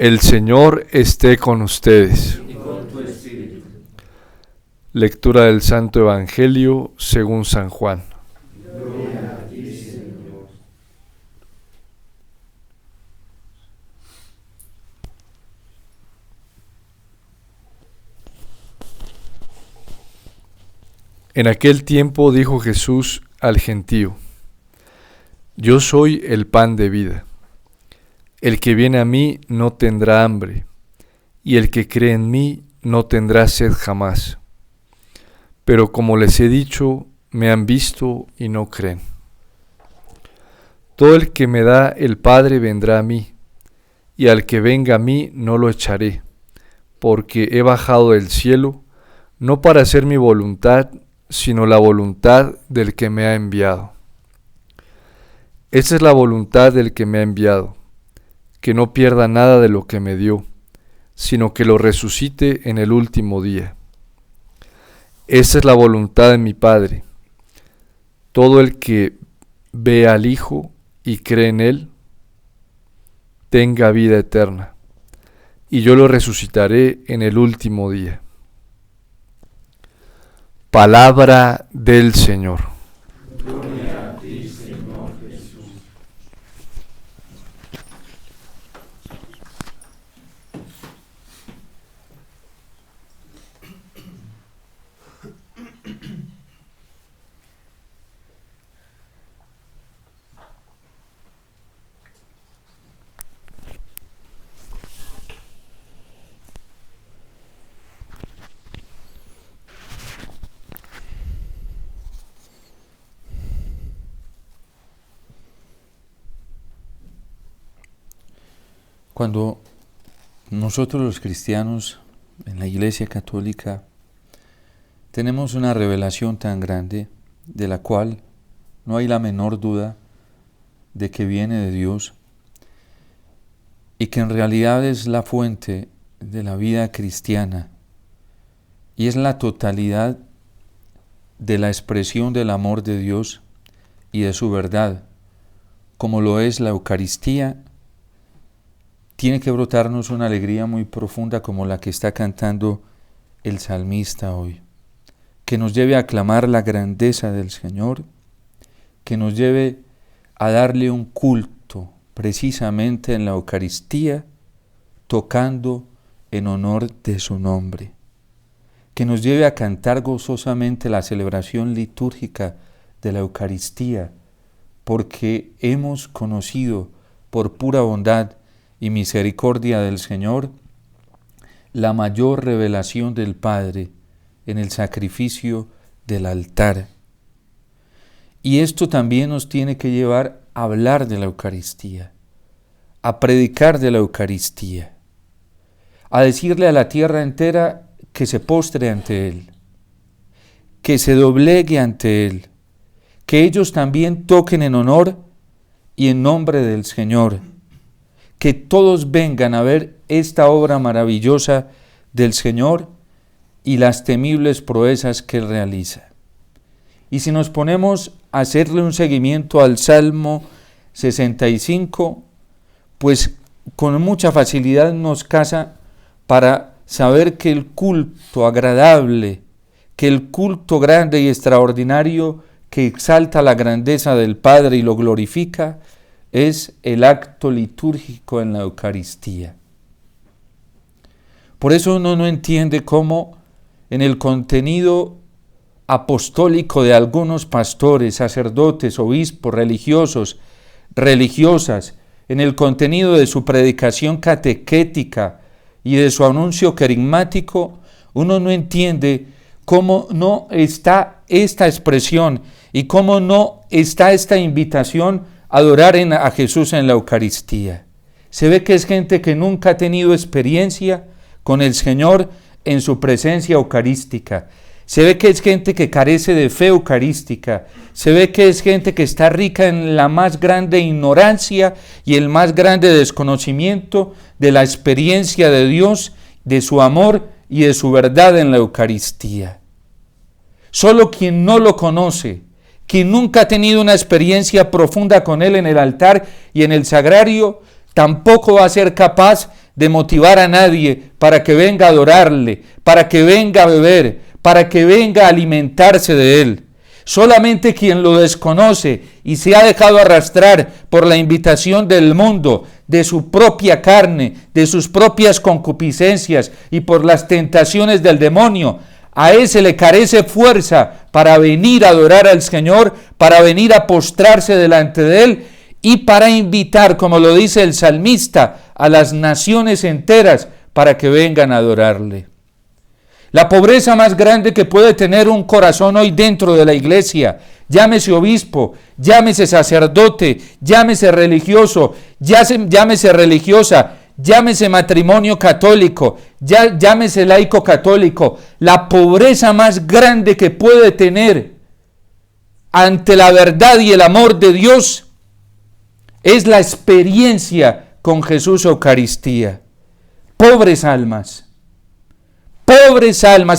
El Señor esté con ustedes. Y con tu espíritu. Lectura del Santo Evangelio según San Juan. Gloria a ti, Señor. En aquel tiempo dijo Jesús al gentío: Yo soy el pan de vida. El que viene a mí no tendrá hambre, y el que cree en mí no tendrá sed jamás. Pero como les he dicho, me han visto y no creen. Todo el que me da el Padre vendrá a mí, y al que venga a mí no lo echaré, porque he bajado del cielo, no para hacer mi voluntad, sino la voluntad del que me ha enviado. Esa es la voluntad del que me ha enviado, que no pierda nada de lo que me dio, sino que lo resucite en el último día. Esa es la voluntad de mi Padre. Todo el que ve al Hijo y cree en Él, tenga vida eterna, y yo lo resucitaré en el último día. Palabra del Señor. Gloria a ti, Señor Jesús. Cuando nosotros los cristianos en la Iglesia Católica tenemos una revelación tan grande de la cual no hay la menor duda de que viene de Dios y que en realidad es la fuente de la vida cristiana y es la totalidad de la expresión del amor de Dios y de su verdad, como lo es la Eucaristía, tiene que brotarnos una alegría muy profunda como la que está cantando el salmista hoy, que nos lleve a aclamar la grandeza del Señor, que nos lleve a darle un culto precisamente en la Eucaristía, tocando en honor de su nombre, que nos lleve a cantar gozosamente la celebración litúrgica de la Eucaristía, porque hemos conocido por pura bondad y misericordia del Señor la mayor revelación del Padre en el sacrificio del altar. Y esto también nos tiene que llevar a hablar de la Eucaristía, a predicar de la Eucaristía, a decirle a la tierra entera que se postre ante Él, que se doblegue ante Él, que ellos también toquen en honor y en nombre del Señor, que todos vengan a ver esta obra maravillosa del Señor y las temibles proezas que Él realiza. Y si nos ponemos a hacerle un seguimiento al Salmo 65, pues con mucha facilidad nos casa para saber que el culto agradable, que el culto grande y extraordinario que exalta la grandeza del Padre y lo glorifica, es el acto litúrgico en la Eucaristía. Por eso uno no entiende cómo en el contenido apostólico de algunos pastores, sacerdotes, obispos, religiosos, religiosas, en el contenido de su predicación catequética y de su anuncio carismático, uno no entiende cómo no está esta expresión y cómo no está esta invitación a adorar a Jesús en la Eucaristía. Se ve que es gente que nunca ha tenido experiencia con el Señor en su presencia eucarística. Se ve que es gente que carece de fe eucarística. Se ve que es gente que está rica en la más grande ignorancia y el más grande desconocimiento de la experiencia de Dios, de su amor y de su verdad en la Eucaristía. Solo quien no lo conoce, quien nunca ha tenido una experiencia profunda con Él en el altar y en el sagrario, tampoco va a ser capaz de motivar a nadie para que venga a adorarle, para que venga a beber, para que venga a alimentarse de él. Solamente quien lo desconoce y se ha dejado arrastrar por la invitación del mundo, de su propia carne, de sus propias concupiscencias y por las tentaciones del demonio, a ese le carece fuerza para venir a adorar al Señor, para venir a postrarse delante de él y para invitar, como lo dice el salmista, a las naciones enteras para que vengan a adorarle. La pobreza más grande que puede tener un corazón hoy dentro de la iglesia, llámese obispo, llámese sacerdote, llámese religioso, llámese religiosa, llámese matrimonio católico, llámese laico católico, la pobreza más grande que puede tener ante la verdad y el amor de Dios es la experiencia con Jesús Eucaristía. Pobres almas,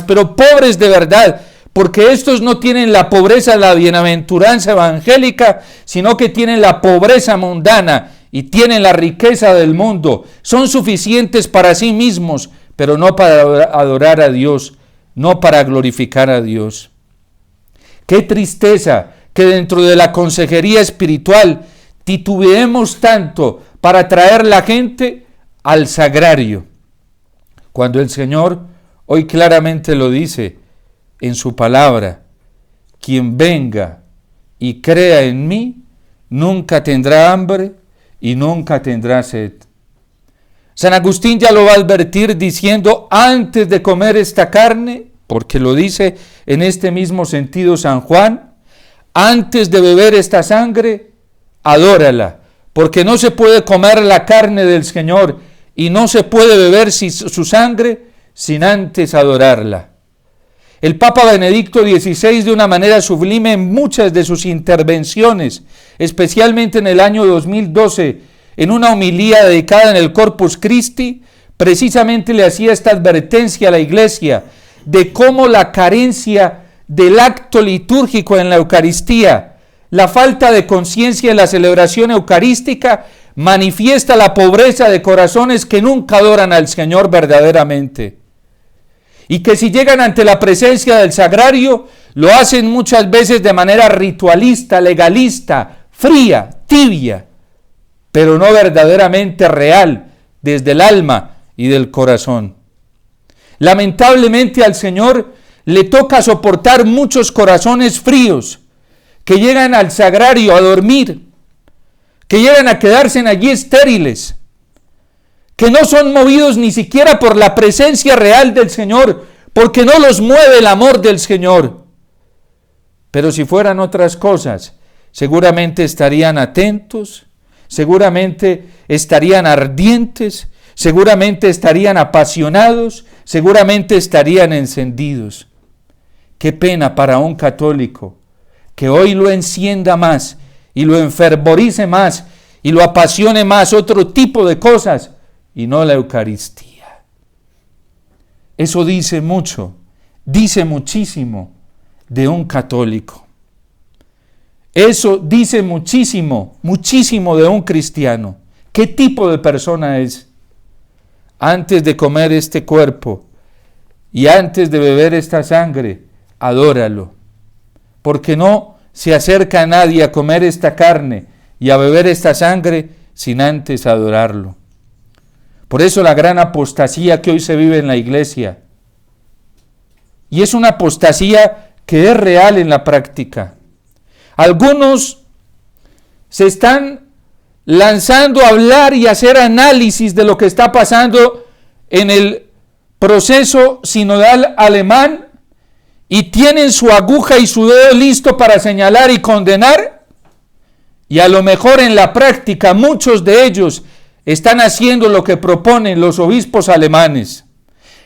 pero pobres de verdad, porque estos no tienen la pobreza, la bienaventuranza evangélica, sino que tienen la pobreza mundana y tienen la riqueza del mundo. Son suficientes para sí mismos, pero no para adorar a Dios, no para glorificar a Dios. Qué tristeza que dentro de la consejería espiritual titubeemos tanto para traer la gente al sagrario, cuando el Señor hoy claramente lo dice en su palabra: quien venga y crea en mí, nunca tendrá hambre y nunca tendrá sed. San Agustín ya lo va a advertir diciendo: antes de comer esta carne, porque lo dice en este mismo sentido San Juan, antes de beber esta sangre, adórala, porque no se puede comer la carne del Señor y no se puede beber su sangre sin antes adorarla. El Papa Benedicto XVI, de una manera sublime en muchas de sus intervenciones, especialmente en el año 2012, en una homilía dedicada en el Corpus Christi, precisamente le hacía esta advertencia a la Iglesia de cómo la carencia del acto litúrgico en la Eucaristía, la falta de conciencia en la celebración eucarística, manifiesta la pobreza de corazones que nunca adoran al Señor verdaderamente. Y que si llegan ante la presencia del sagrario, lo hacen muchas veces de manera ritualista, legalista, fría, tibia, pero no verdaderamente real, desde el alma y del corazón. Lamentablemente al Señor le toca soportar muchos corazones fríos, que llegan al sagrario a dormir, que llegan a quedarse allí estériles, que no son movidos ni siquiera por la presencia real del Señor, porque no los mueve el amor del Señor. Pero si fueran otras cosas, seguramente estarían atentos, seguramente estarían ardientes, seguramente estarían apasionados, seguramente estarían encendidos. Qué pena para un católico que hoy lo encienda más y lo enfervorice más y lo apasione más otro tipo de cosas y no la Eucaristía. Eso dice mucho, dice muchísimo de un católico. Eso dice muchísimo, muchísimo de un cristiano. ¿Qué tipo de persona es? Antes de comer este cuerpo y antes de beber esta sangre, adóralo. Porque no se acerca a nadie a comer esta carne y a beber esta sangre sin antes adorarlo. Por eso la gran apostasía que hoy se vive en la iglesia. Y es una apostasía que es real en la práctica. Algunos se están lanzando a hablar y hacer análisis de lo que está pasando en el proceso sinodal alemán y tienen su aguja y su dedo listo para señalar y condenar, y a lo mejor en la práctica muchos de ellos están haciendo lo que proponen los obispos alemanes,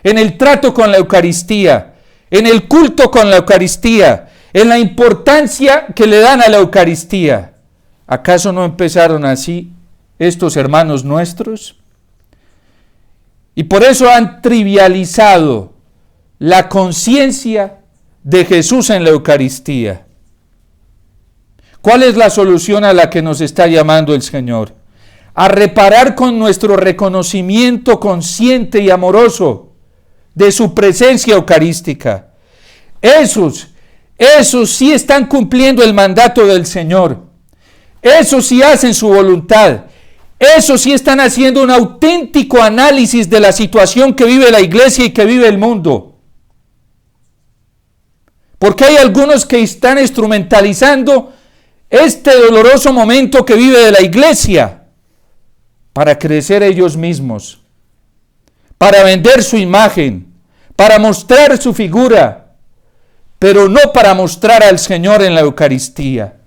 en el trato con la Eucaristía, en el culto con la Eucaristía, en la importancia que le dan a la Eucaristía. ¿Acaso no empezaron así estos hermanos nuestros? Y por eso han trivializado la conciencia de Jesús en la Eucaristía. ¿Cuál es la solución a la que nos está llamando el Señor? a reparar con nuestro reconocimiento consciente y amoroso de su presencia eucarística. Esos sí están cumpliendo el mandato del Señor. Esos sí hacen su voluntad. Esos sí están haciendo un auténtico análisis de la situación que vive la iglesia y que vive el mundo. Porque hay algunos que están instrumentalizando este doloroso momento que vive de la iglesia para crecer ellos mismos, para vender su imagen, para mostrar su figura, pero no para mostrar al Señor en la Eucaristía.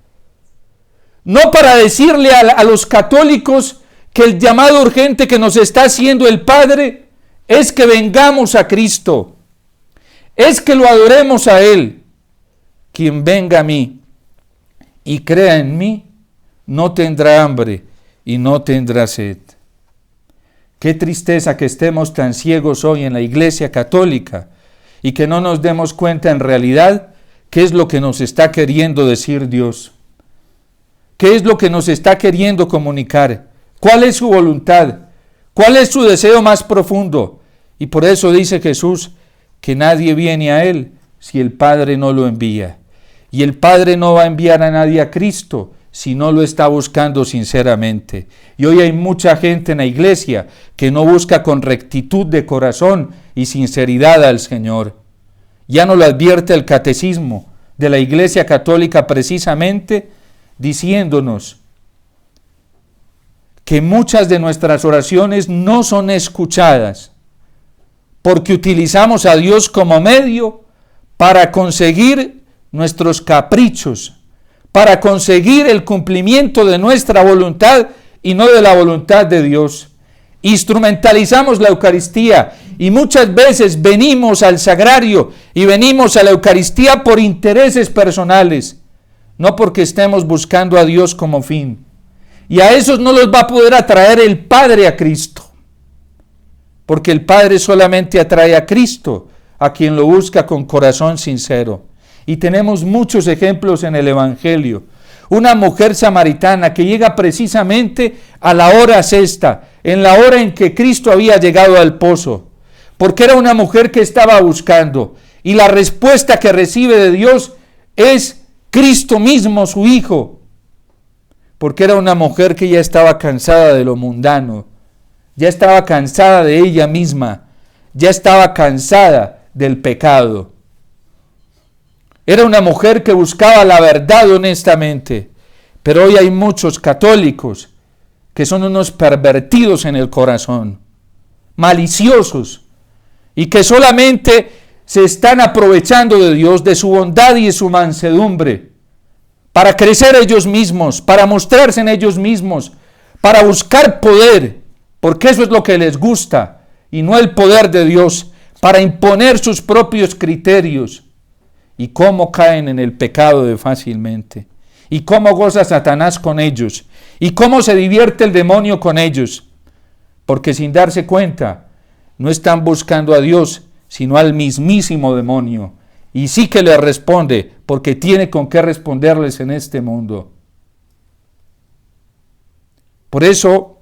No para decirle a los católicos que el llamado urgente que nos está haciendo el Padre es que vengamos a Cristo, es que lo adoremos a Él. Quien venga a mí y crea en mí, no tendrá hambre y no tendrá sed. Qué tristeza que estemos tan ciegos hoy en la Iglesia Católica y que no nos demos cuenta en realidad qué es lo que nos está queriendo decir Dios. ¿Qué es lo que nos está queriendo comunicar? ¿Cuál es su voluntad? ¿Cuál es su deseo más profundo? Y por eso dice Jesús que nadie viene a Él si el Padre no lo envía. Y el Padre no va a enviar a nadie a Cristo si no lo está buscando sinceramente. Y hoy hay mucha gente en la iglesia que no busca con rectitud de corazón y sinceridad al Señor. Ya nos lo advierte el catecismo de la Iglesia Católica precisamente diciéndonos que muchas de nuestras oraciones no son escuchadas porque utilizamos a Dios como medio para conseguir nuestros caprichos, para conseguir el cumplimiento de nuestra voluntad y no de la voluntad de Dios. Instrumentalizamos la Eucaristía y muchas veces venimos al sagrario y venimos a la Eucaristía por intereses personales, no porque estemos buscando a Dios como fin. Y a esos no los va a poder atraer el Padre a Cristo, porque el Padre solamente atrae a Cristo a quien lo busca con corazón sincero. Y tenemos muchos ejemplos en el Evangelio. Una mujer samaritana que llega precisamente a la hora sexta, en la hora en que Cristo había llegado al pozo, porque era una mujer que estaba buscando, y la respuesta que recibe de Dios es Cristo mismo, su Hijo, porque era una mujer que ya estaba cansada de lo mundano, ya estaba cansada de ella misma, ya estaba cansada del pecado. Era una mujer que buscaba la verdad honestamente, pero hoy hay muchos católicos que son unos pervertidos en el corazón, maliciosos, y que solamente se están aprovechando de Dios, de su bondad y de su mansedumbre, para crecer ellos mismos, para mostrarse en ellos mismos, para buscar poder, porque eso es lo que les gusta, y no el poder de Dios, para imponer sus propios criterios. Y cómo caen en el pecado de fácilmente, y cómo goza Satanás con ellos, y cómo se divierte el demonio con ellos, porque sin darse cuenta, no están buscando a Dios, sino al mismísimo demonio, y sí que le responde, porque tiene con qué responderles en este mundo. Por eso,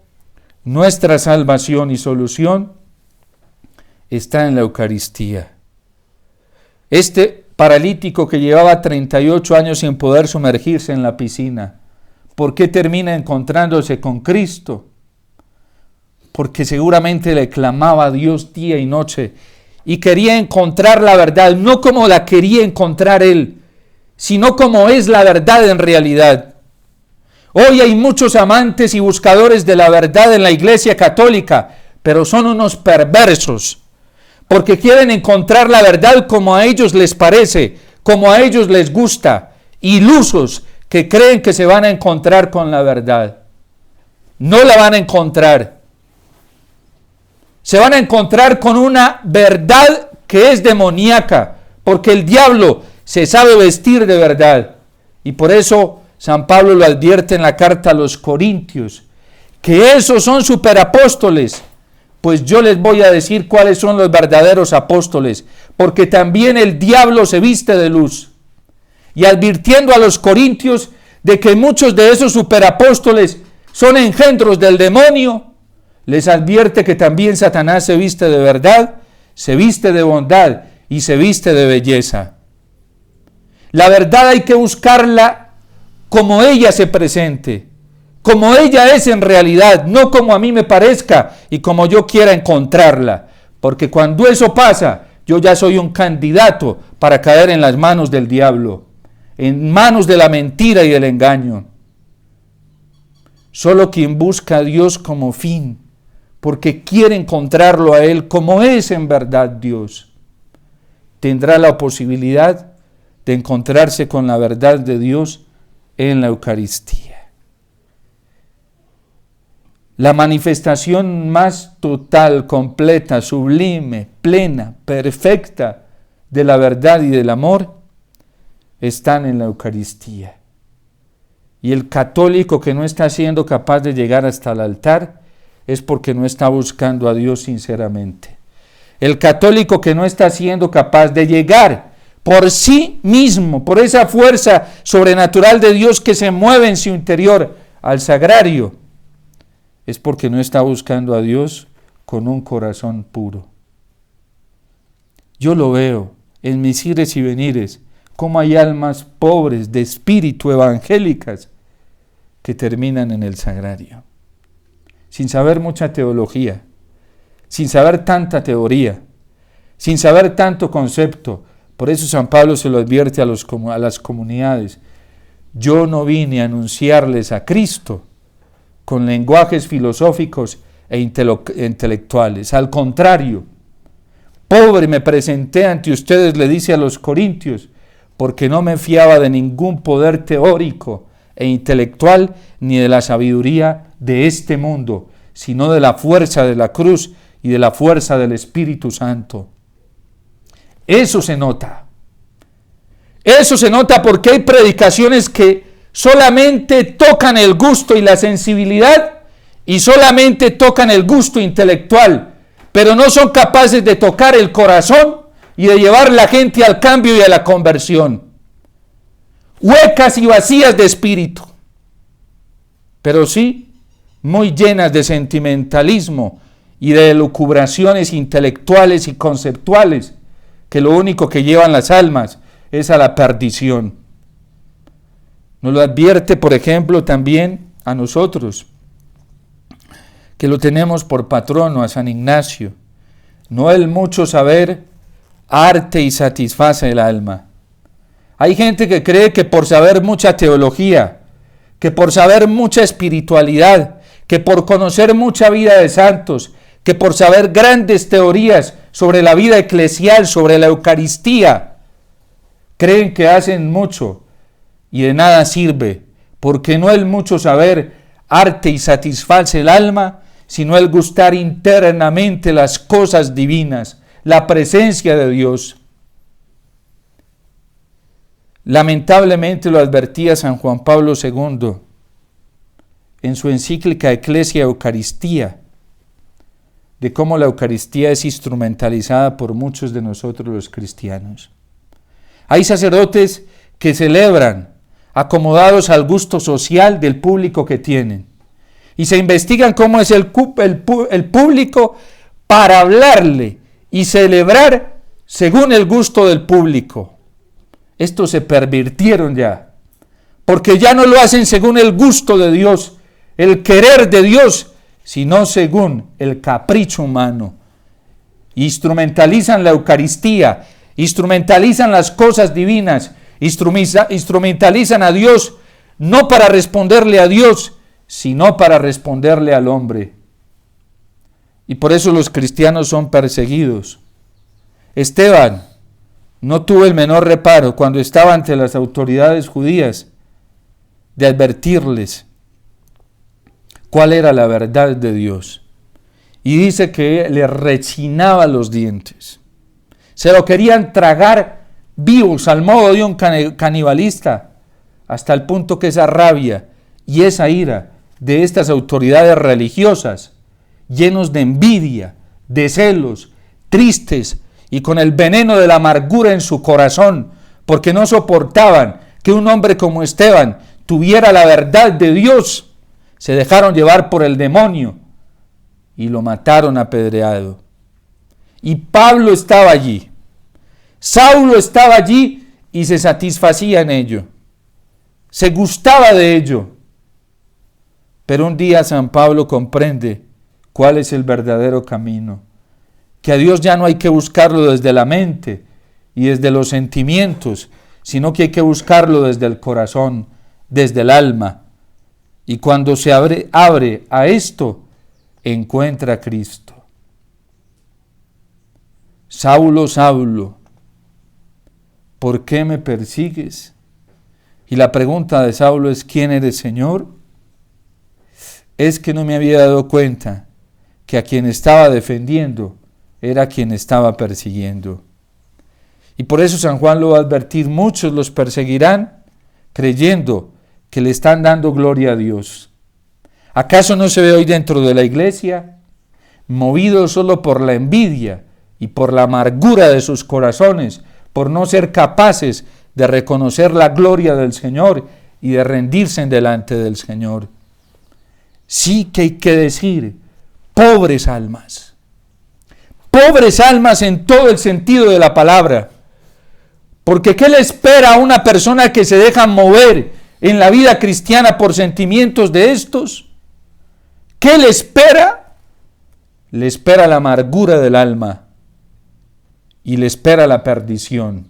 nuestra salvación y solución está en la Eucaristía. Este paralítico que llevaba 38 años sin poder sumergirse en la piscina, ¿por qué termina encontrándose con Cristo? Porque seguramente le clamaba a Dios día y noche y quería encontrar la verdad, no como la quería encontrar él, sino como es la verdad en realidad. Hoy hay muchos amantes y buscadores de la verdad en la Iglesia Católica, pero son unos perversos, porque quieren encontrar la verdad como a ellos les parece, como a ellos les gusta, ilusos que creen que se van a encontrar con la verdad. No la van a encontrar. Se van a encontrar con una verdad que es demoníaca, porque el diablo se sabe vestir de verdad. Y por eso San Pablo lo advierte en la carta a los Corintios, que esos son superapóstoles. Pues yo les voy a decir cuáles son los verdaderos apóstoles, porque también el diablo se viste de luz. Y advirtiendo a los corintios de que muchos de esos superapóstoles son engendros del demonio, les advierte que también Satanás se viste de verdad, se viste de bondad y se viste de belleza. La verdad hay que buscarla como ella se presente, como ella es en realidad, no como a mí me parezca y como yo quiera encontrarla, porque cuando eso pasa, yo ya soy un candidato para caer en las manos del diablo, en manos de la mentira y del engaño. Solo quien busca a Dios como fin, porque quiere encontrarlo a Él como es en verdad Dios, tendrá la posibilidad de encontrarse con la verdad de Dios en la Eucaristía. La manifestación más total, completa, sublime, plena, perfecta de la verdad y del amor están en la Eucaristía. Y el católico que no está siendo capaz de llegar hasta el altar es porque no está buscando a Dios sinceramente. El católico que no está siendo capaz de llegar por sí mismo, por esa fuerza sobrenatural de Dios que se mueve en su interior al sagrario, es porque no está buscando a Dios con un corazón puro. Yo lo veo en mis ires y venires, cómo hay almas pobres de espíritu evangélicas que terminan en el sagrario, sin saber mucha teología, sin saber tanta teoría, sin saber tanto concepto. Por eso San Pablo se lo advierte a las comunidades. Yo no vine a anunciarles a Cristo con lenguajes filosóficos e intelectuales. Al contrario, pobre me presenté ante ustedes, le dice a los corintios, porque no me fiaba de ningún poder teórico e intelectual, ni de la sabiduría de este mundo, sino de la fuerza de la cruz y de la fuerza del Espíritu Santo. Eso se nota. Eso se nota porque hay predicaciones que solamente tocan el gusto y la sensibilidad y solamente tocan el gusto intelectual, pero no son capaces de tocar el corazón y de llevar la gente al cambio y a la conversión. Huecas y vacías de espíritu, pero sí muy llenas de sentimentalismo y de elucubraciones intelectuales y conceptuales, que lo único que llevan las almas es a la perdición. Nos lo advierte, por ejemplo, también a nosotros, que lo tenemos por patrono a San Ignacio. No el mucho saber arte y satisface el alma. Hay gente que cree que por saber mucha teología, que por saber mucha espiritualidad, que por conocer mucha vida de santos, que por saber grandes teorías sobre la vida eclesial, sobre la Eucaristía, creen que hacen mucho y de nada sirve, porque no el mucho saber arte y satisface el alma, sino el gustar internamente las cosas divinas, la presencia de Dios. Lamentablemente lo advertía San Juan Pablo II en su encíclica Ecclesia Eucaristía, de cómo la Eucaristía es instrumentalizada por muchos de nosotros los cristianos. Hay sacerdotes que celebran acomodados al gusto social del público que tienen y se investigan cómo es el público para hablarle y celebrar según el gusto del público. Estos se pervirtieron ya, porque ya no lo hacen según el gusto de Dios, el querer de Dios, sino según el capricho humano. Instrumentalizan la Eucaristía, instrumentalizan las cosas divinas, instrumentalizan a Dios, no para responderle a Dios, sino para responderle al hombre. Y por eso los cristianos son perseguidos. Esteban no tuvo el menor reparo cuando estaba ante las autoridades judías de advertirles cuál era la verdad de Dios. Y dice que le rechinaba los dientes. Se lo querían tragar vivos al modo de un canibalista, hasta el punto que esa rabia y esa ira de estas autoridades religiosas, llenos de envidia, de celos, tristes y con el veneno de la amargura en su corazón, porque no soportaban que un hombre como Esteban tuviera la verdad de Dios, se dejaron llevar por el demonio y lo mataron apedreado. Y Pablo estaba allí, Saulo estaba allí y se satisfacía en ello, se gustaba de ello. Pero un día San Pablo comprende cuál es el verdadero camino, que a Dios ya no hay que buscarlo desde la mente y desde los sentimientos, sino que hay que buscarlo desde el corazón, desde el alma. Y cuando se abre a esto, encuentra a Cristo. Saulo, Saulo, ¿por qué me persigues? Y la pregunta de Saulo es, ¿quién eres, Señor? Es que no me había dado cuenta que a quien estaba defendiendo era quien estaba persiguiendo. Y por eso San Juan lo va a advertir, muchos los perseguirán creyendo que le están dando gloria a Dios. ¿Acaso no se ve hoy dentro de la iglesia, movidos solo por la envidia y por la amargura de sus corazones, por no ser capaces de reconocer la gloria del Señor y de rendirse en delante del Señor? Sí que hay que decir, pobres almas en todo el sentido de la palabra, porque ¿qué le espera a una persona que se deja mover en la vida cristiana por sentimientos de estos? ¿Qué le espera? Le espera la amargura del alma y le espera la perdición.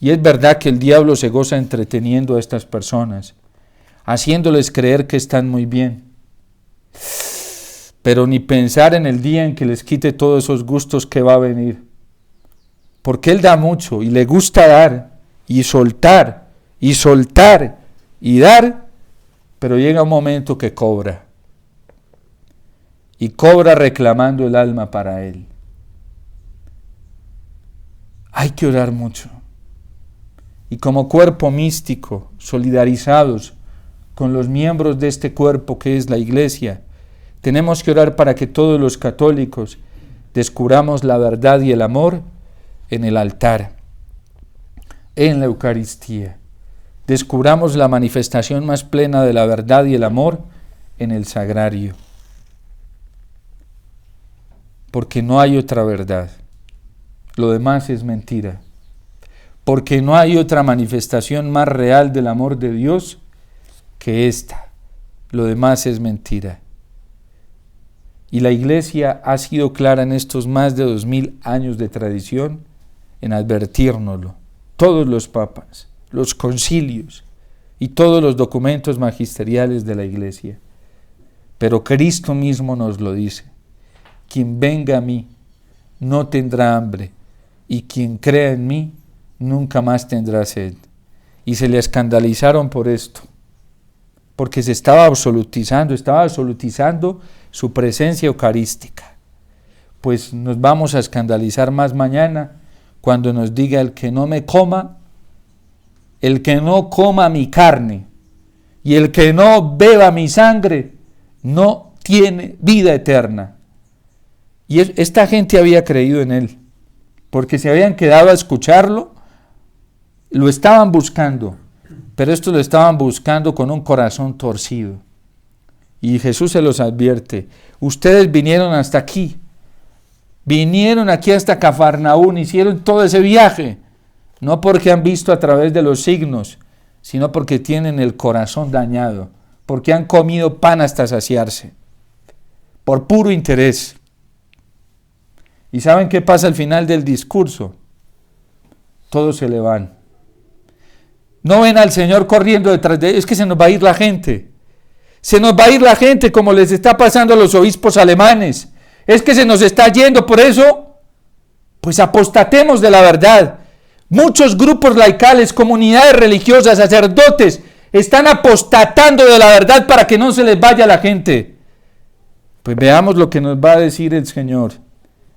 Y es verdad que el diablo se goza entreteniendo a estas personas, haciéndoles creer que están muy bien, pero ni pensar en el día en que les quite todos esos gustos que va a venir, porque él da mucho y le gusta dar y soltar y dar, pero llega un momento que cobra, y cobra reclamando el alma para él. Hay que orar mucho, y como cuerpo místico, solidarizados con los miembros de este cuerpo que es la Iglesia, tenemos que orar para que todos los católicos descubramos la verdad y el amor en el altar, en la Eucaristía. Descubramos la manifestación más plena de la verdad y el amor en el sagrario. Porque no hay otra verdad. Lo demás es mentira. Porque no hay otra manifestación más real del amor de Dios que esta. Lo demás es mentira. Y la Iglesia ha sido clara en estos más de 2000 años de tradición en advertírnoslo. Todos los papas, los concilios y todos los documentos magisteriales de la Iglesia. Pero Cristo mismo nos lo dice. Quien venga a mí no tendrá hambre, y quien crea en mí nunca más tendrá sed. Y se le escandalizaron por esto, porque se estaba absolutizando su presencia eucarística. Pues nos vamos a escandalizar más mañana cuando nos diga: el que no coma mi carne y el que no beba mi sangre no tiene vida eterna. Y esta gente había creído en él, porque se habían quedado a escucharlo, lo estaban buscando, pero estos lo estaban buscando con un corazón torcido. Y Jesús se los advierte: ustedes vinieron hasta aquí, hasta Cafarnaún, hicieron todo ese viaje, no porque han visto a través de los signos, sino porque tienen el corazón dañado, porque han comido pan hasta saciarse, por puro interés. ¿Y saben qué pasa al final del discurso? Todos se le van. No ven al Señor corriendo detrás de ellos, es que se nos va a ir la gente. Se nos va a ir la gente como les está pasando a los obispos alemanes. Es que se nos está yendo, por eso, pues apostatemos de la verdad. Muchos grupos laicales, comunidades religiosas, sacerdotes, están apostatando de la verdad para que no se les vaya la gente. Pues veamos lo que nos va a decir el Señor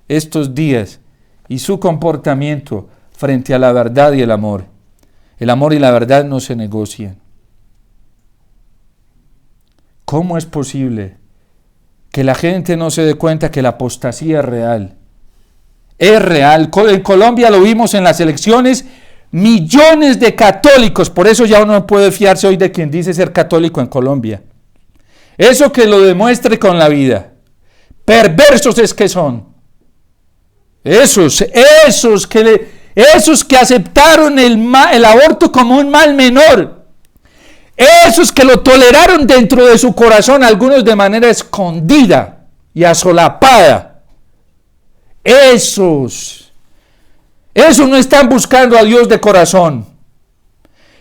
estos días y su comportamiento frente a la verdad y el amor. El amor y la verdad no se negocian. ¿Cómo es posible que la gente no se dé cuenta que la apostasía es real? Es real. En Colombia lo vimos en las elecciones, millones de católicos, por eso ya uno no puede fiarse hoy de quien dice ser católico en Colombia. Eso que lo demuestre con la vida. Perversos es que son. Esos que aceptaron el aborto como un mal menor. Esos que lo toleraron dentro de su corazón, algunos de manera escondida y asolapada. Esos no están buscando a Dios de corazón.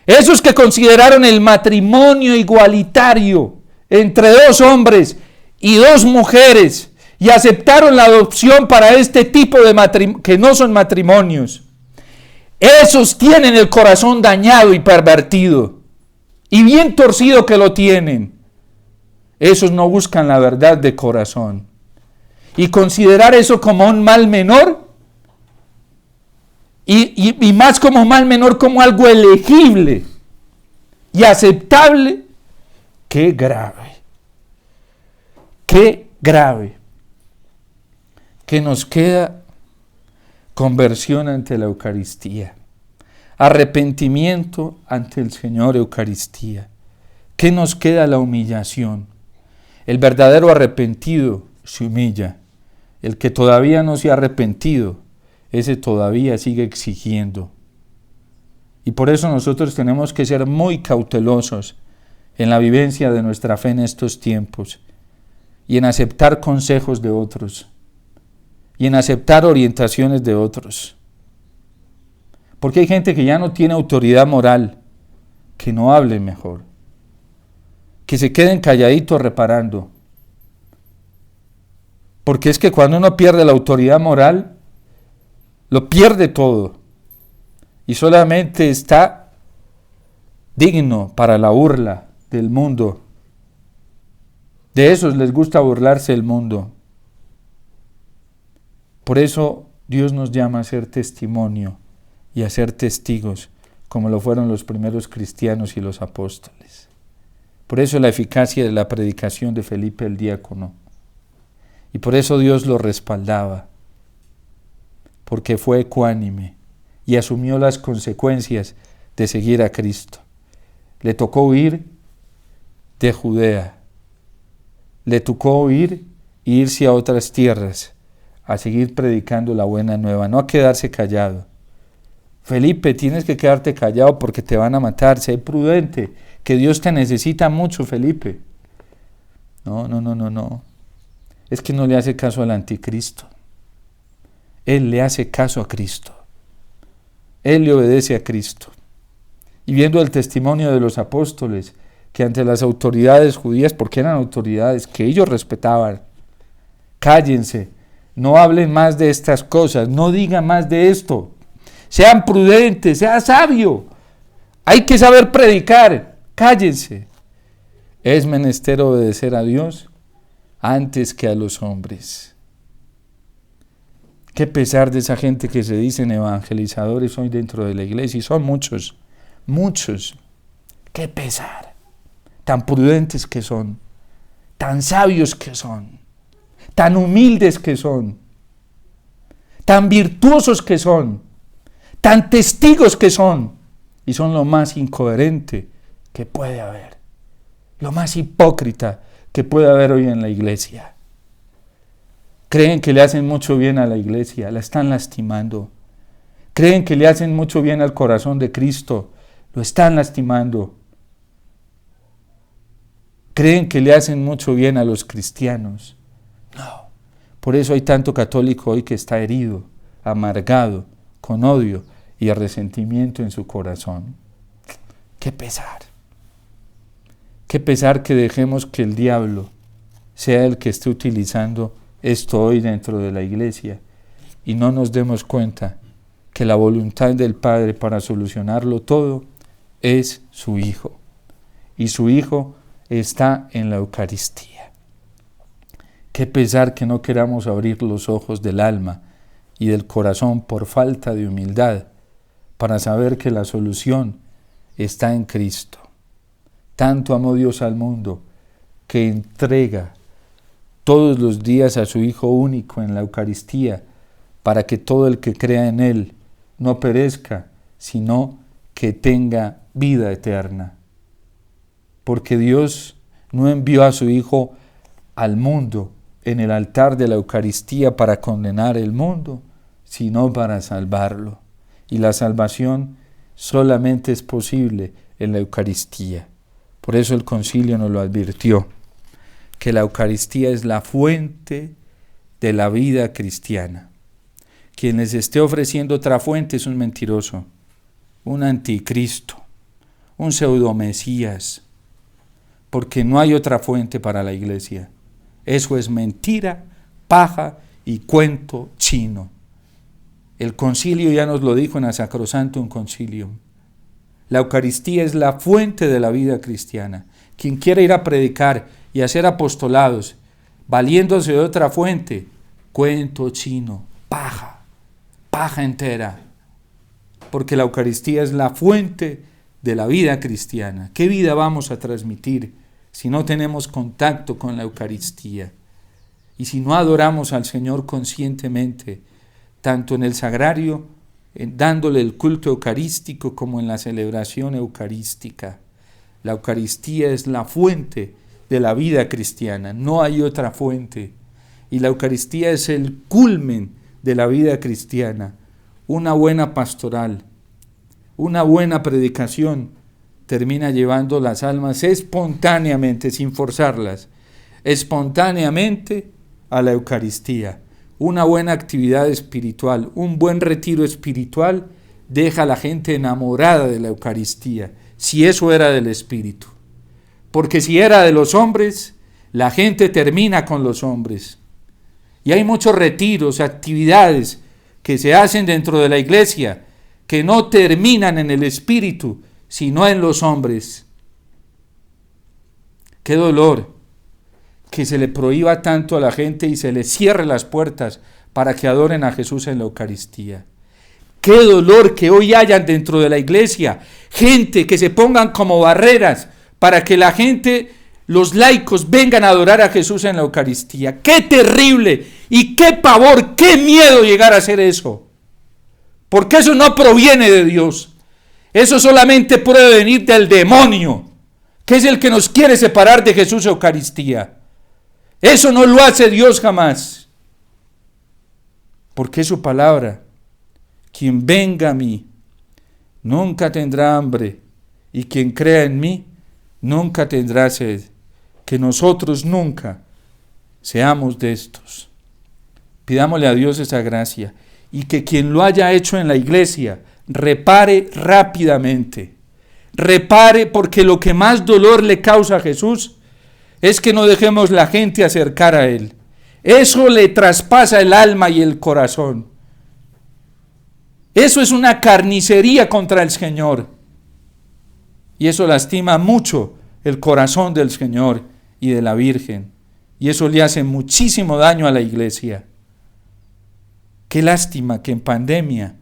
Esos que consideraron el matrimonio igualitario entre 2 hombres y 2 mujeres y aceptaron la adopción para este tipo de matrimonios que no son matrimonios. Esos tienen el corazón dañado y pervertido y bien torcido que lo tienen. Esos no buscan la verdad de corazón. Y considerar eso como un mal menor y más como mal menor, como algo elegible y aceptable. ¡Qué grave! ¡Qué grave! Que nos queda conversión ante la Eucaristía, arrepentimiento ante el Señor Eucaristía. ¿Qué nos queda? La humillación. El verdadero arrepentido se humilla. El que todavía no se ha arrepentido, ese todavía sigue exigiendo. Y por eso nosotros tenemos que ser muy cautelosos en la vivencia de nuestra fe en estos tiempos y en aceptar consejos de otros y en aceptar orientaciones de otros. Porque hay gente que ya no tiene autoridad moral, que no hable mejor, que se queden calladitos reparando. Porque es que cuando uno pierde la autoridad moral, lo pierde todo y solamente está digno para la burla del mundo. De esos les gusta burlarse el mundo. Por eso Dios nos llama a ser testimonio y a ser testigos, como lo fueron los primeros cristianos y los apóstoles. Por eso la eficacia de la predicación de Felipe el diácono. Y por eso Dios lo respaldaba, porque fue ecuánime y asumió las consecuencias de seguir a Cristo. Le tocó huir de Judea, le tocó huir e irse a otras tierras, a seguir predicando la buena nueva, no a quedarse callado. Felipe, tienes que quedarte callado porque te van a matar, sé prudente, que Dios te necesita mucho, Felipe. No. Es que no le hace caso al anticristo. Él le hace caso a Cristo. Él le obedece a Cristo. Y viendo el testimonio de los apóstoles, que ante las autoridades judías, porque eran autoridades que ellos respetaban, cállense, no hablen más de estas cosas, no digan más de esto, sean prudentes, sea sabio, hay que saber predicar, cállense. Es menester obedecer a Dios antes que a los hombres. Qué pesar de esa gente que se dicen evangelizadores hoy dentro de la iglesia, y son muchos, qué pesar, tan prudentes que son, tan sabios que son, tan humildes que son, tan virtuosos que son, tan testigos que son, y son lo más incoherente que puede haber, lo más hipócrita que puede haber hoy en la iglesia. Creen que le hacen mucho bien a la iglesia, la están lastimando. Creen que le hacen mucho bien al corazón de Cristo, lo están lastimando. Creen que le hacen mucho bien a los cristianos. No. Por eso hay tanto católico hoy que está herido, amargado, con odio y resentimiento en su corazón. ¡Qué pesar! ¡Qué pesar que dejemos que el diablo sea el que esté utilizando esto hoy dentro de la iglesia y no nos demos cuenta que la voluntad del Padre para solucionarlo todo es su Hijo, y su Hijo está en la Eucaristía. Qué pesar que no queramos abrir los ojos del alma y del corazón por falta de humildad para saber que la solución está en Cristo. Tanto amó Dios al mundo que entrega todos los días a su Hijo único en la Eucaristía, para que todo el que crea en Él no perezca, sino que tenga vida eterna. Porque Dios no envió a su Hijo al mundo en el altar de la Eucaristía para condenar el mundo, sino para salvarlo. Y la salvación solamente es posible en la Eucaristía. Por eso el concilio nos lo advirtió, que la Eucaristía es la fuente de la vida cristiana. Quien les esté ofreciendo otra fuente es un mentiroso, un anticristo, un pseudomesías, porque no hay otra fuente para la iglesia. Eso es mentira, paja y cuento chino. El concilio ya nos lo dijo en la Sacrosantum Concilium. La Eucaristía es la fuente de la vida cristiana. Quien quiera ir a predicar y hacer apostolados, valiéndose de otra fuente, cuento chino, paja entera. Porque la Eucaristía es la fuente de la vida cristiana. ¿Qué vida vamos a transmitir si no tenemos contacto con la Eucaristía? Y si no adoramos al Señor conscientemente, tanto en el sagrario, dándole el culto eucarístico, como en la celebración eucarística. La Eucaristía es la fuente de la vida cristiana, no hay otra fuente. Y la Eucaristía es el culmen de la vida cristiana. Una buena pastoral, una buena predicación termina llevando las almas espontáneamente, sin forzarlas, espontáneamente a la Eucaristía. Una buena actividad espiritual, un buen retiro espiritual deja a la gente enamorada de la Eucaristía, si eso era del Espíritu. Porque si era de los hombres, la gente termina con los hombres. Y hay muchos retiros, actividades que se hacen dentro de la iglesia que no terminan en el Espíritu, sino en los hombres. Qué dolor que se le prohíba tanto a la gente y se le cierre las puertas para que adoren a Jesús en la Eucaristía. Qué dolor que hoy hayan dentro de la iglesia gente que se pongan como barreras para que la gente, los laicos, vengan a adorar a Jesús en la Eucaristía. ¡Qué terrible! Y qué pavor, qué miedo llegar a hacer eso. Porque eso no proviene de Dios. Eso solamente puede venir del demonio, que es el que nos quiere separar de Jesús Eucaristía. Eso no lo hace Dios jamás. Porque es su palabra. Quien venga a mí nunca tendrá hambre, y quien crea en mí nunca tendrá sed. Que nosotros nunca seamos de estos. Pidámosle a Dios esa gracia, y que quien lo haya hecho en la iglesia repare rápidamente. Repare, porque lo que más dolor le causa a Jesús es que no dejemos la gente acercar a Él. Eso le traspasa el alma y el corazón. Eso es una carnicería contra el Señor. Y eso lastima mucho el corazón del Señor y de la Virgen. Y eso le hace muchísimo daño a la iglesia. Qué lástima que en pandemia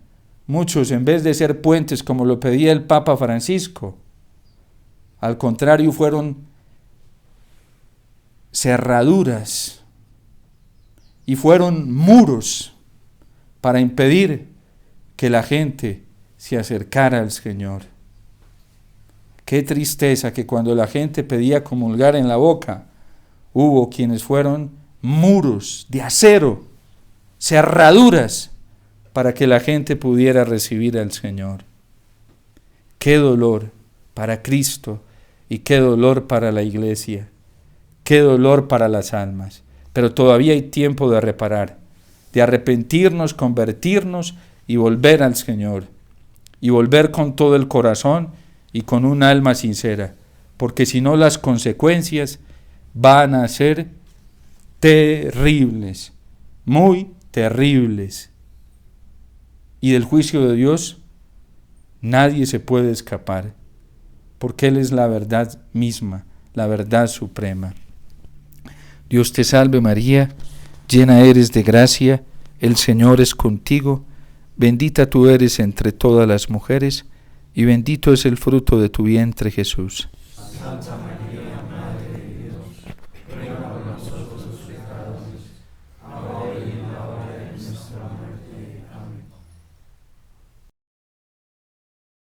muchos, en vez de ser puentes como lo pedía el Papa Francisco, al contrario fueron cerraduras y fueron muros para impedir que la gente se acercara al Señor. Qué tristeza que cuando la gente pedía comulgar en la boca, hubo quienes fueron muros de acero, cerraduras, para que la gente pudiera recibir al Señor. Qué dolor para Cristo y qué dolor para la iglesia. Qué dolor para las almas, pero todavía hay tiempo de reparar, de arrepentirnos, convertirnos y volver al Señor, y volver con todo el corazón y con un alma sincera, porque si no las consecuencias van a ser terribles, muy terribles, y del juicio de Dios nadie se puede escapar, porque Él es la verdad misma, la verdad suprema. Dios te salve María, llena eres de gracia, el Señor es contigo, bendita tú eres entre todas las mujeres, y bendito es el fruto de tu vientre Jesús.